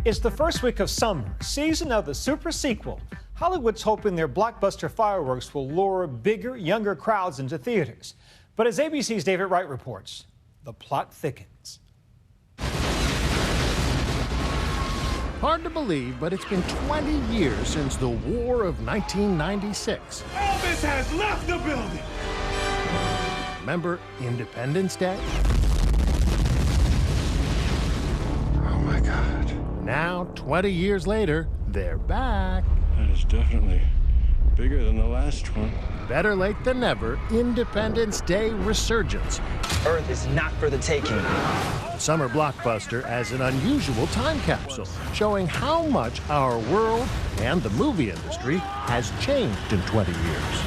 It's the first week of summer, season of the super sequel. Hollywood's hoping their blockbuster fireworks will lure bigger, younger crowds into theaters. But as ABC's David Wright reports, the plot thickens. Hard to believe, but it's been 20 years since the War of 1996. Elvis has left the building! Remember Independence Day? Oh my God. Now, 20 years later, they're back. That is definitely bigger than the last one. Better late than never, Independence Day Resurgence. Earth is not for the taking. The summer blockbuster as an unusual time capsule, showing how much our world and the movie industry has changed in 20 years.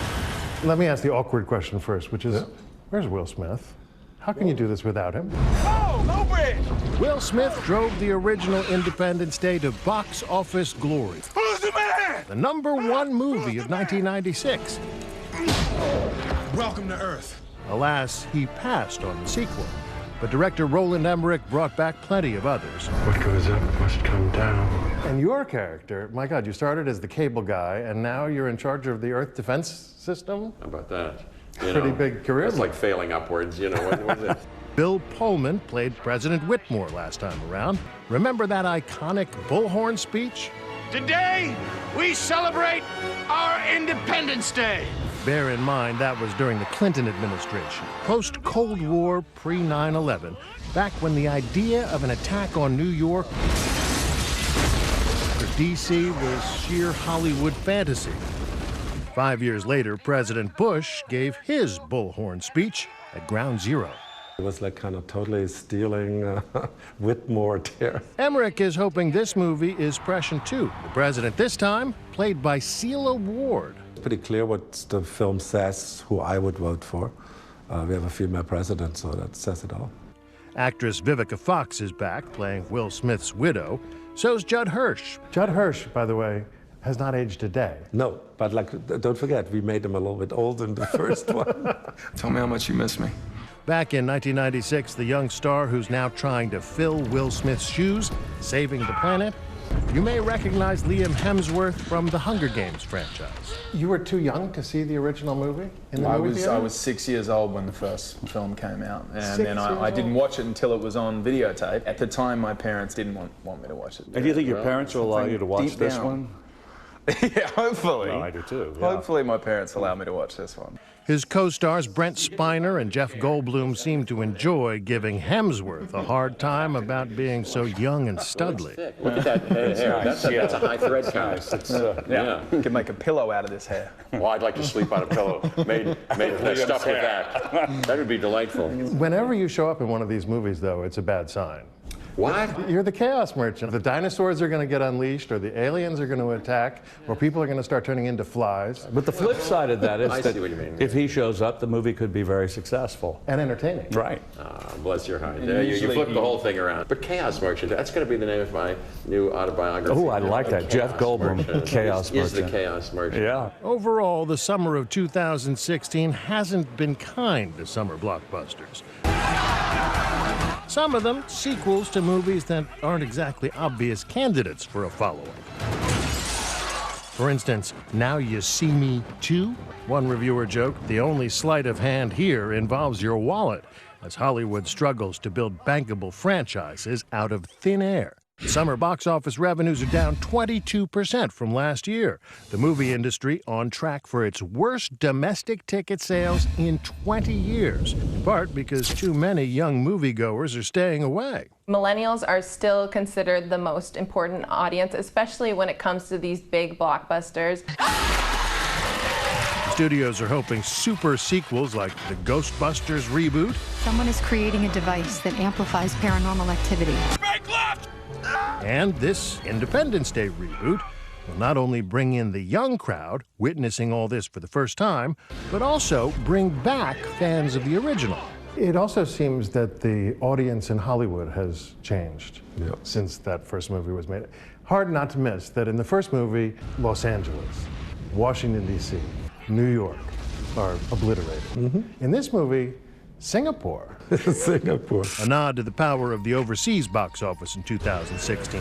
Let me ask the awkward question first, which is, where's Will Smith? How can you do this without him? Oh, no bridge! Will Smith drove the original Independence Day to box office glory. Who's the man? The #1 movie of 1996. Welcome to Earth. Alas, he passed on the sequel. But director Roland Emmerich brought back plenty of others. What goes up must come down. And your character, my God, you started as the cable guy, and now you're in charge of the Earth Defense System? How about that? Pretty big career. It's like failing upwards, you know. What is it? Bill Pullman played President Whitmore last time around. Remember that iconic bullhorn speech? Today, we celebrate our Independence Day. Bear in mind that was during the Clinton administration, post-Cold War, pre-9/11, back when the idea of an attack on New York or D.C. was sheer Hollywood fantasy. 5 years later, President Bush gave his bullhorn speech at Ground Zero. It was like kind of totally stealing Whitmore there. Emmerich is hoping this movie is prescient too. The president this time, played by Celia Ward. It's pretty clear what the film says, who I would vote for. We have a female president, so that says it all. Actress Vivica Fox is back, playing Will Smith's widow. So's Judd Hirsch. Judd Hirsch, by the way, has not aged a day. No, but like, don't forget, we made him a little bit old in the first one. Tell me how much you miss me. Back in 1996, the young star who's now trying to fill Will Smith's shoes, saving the planet. You may recognize Liam Hemsworth from the Hunger Games franchise. You were too young to see the original movie in the movie theater? I was 6 years old when the first film came out, and then I old? didn't watch it until it was on videotape. At the time, my parents didn't want me to watch it. And do you think your parents will allow you to watch this down. one? Yeah, hopefully. Well, I do too. Yeah. Hopefully my parents allow me to watch this one. His co-stars Brent Spiner and Jeff Goldblum seem to enjoy giving Hemsworth a hard time about being so young and studly. Look at that hair. That's a high thread count. Yeah. You can make a pillow out of this hair. Well, I'd like to sleep on a pillow made stuff with that. That would be delightful. Whenever you show up in one of these movies, though, it's a bad sign. What? You're the chaos merchant. The dinosaurs are going to get unleashed, or the aliens are going to attack, or people are going to start turning into flies. But the flip side of that is I that see what you mean. if he shows up, the movie could be very successful. And entertaining. Right. Bless your heart. You flip the whole thing around. But Chaos Merchant, that's going to be the name of my new autobiography. Oh, I like that. Jeff Goldblum, Chaos Is the Merchant. Chaos Merchant. Yeah. Overall, the summer of 2016 hasn't been kind to summer blockbusters. Some of them sequels to movies that aren't exactly obvious candidates for a follow-up. For instance, Now You See Me 2? One reviewer joked, the only sleight of hand here involves your wallet, as Hollywood struggles to build bankable franchises out of thin air. Summer box office revenues are down 22% from last year. The movie industry on track for its worst domestic ticket sales in 20 years, in part because too many young moviegoers are staying away. Millennials are still considered the most important audience, especially when it comes to these big blockbusters. Studios are hoping super sequels like the Ghostbusters reboot. Someone is creating a device that amplifies paranormal activity. Make left! And this Independence Day reboot will not only bring in the young crowd, witnessing all this for the first time, but also bring back fans of the original. It also seems that the audience in Hollywood has changed since that first movie was made. Hard not to miss that in the first movie, Los Angeles, Washington, D.C., New York are obliterated. In this movie, Singapore. Singapore. A nod to the power of the overseas box office in 2016.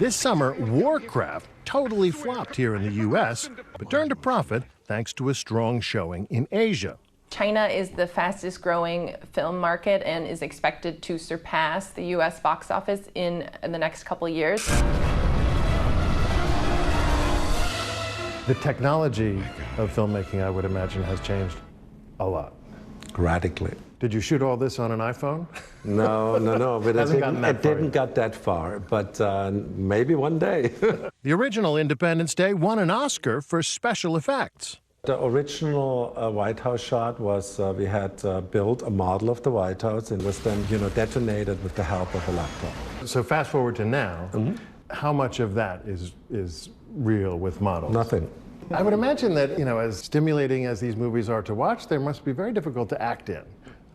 This summer, Warcraft totally flopped here in the U.S., but turned a profit thanks to a strong showing in Asia. China is the fastest growing film market and is expected to surpass the U.S. box office in the next couple of years. The technology of filmmaking, I would imagine, has changed a lot. Radically. Did you shoot all this on an iPhone? No, but it didn't get that far, but maybe one day. The original Independence Day won an Oscar for special effects. The original White House shot was we had built a model of the White House and was then, detonated with the help of a laptop. So fast forward to now, how much of that is real with models? Nothing. I would imagine that, as stimulating as these movies are to watch, they must be very difficult to act in,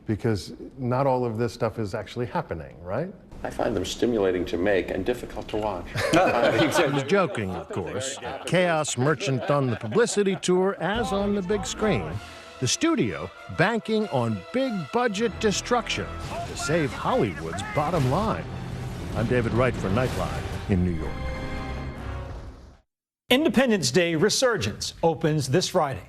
because not all of this stuff is actually happening, right? I find them stimulating to make and difficult to watch. I was joking, of course. Chaos merchant on the publicity tour as on the big screen. The studio banking on big-budget destruction to save Hollywood's bottom line. I'm David Wright for Nightline in New York. Independence Day Resurgence opens this Friday.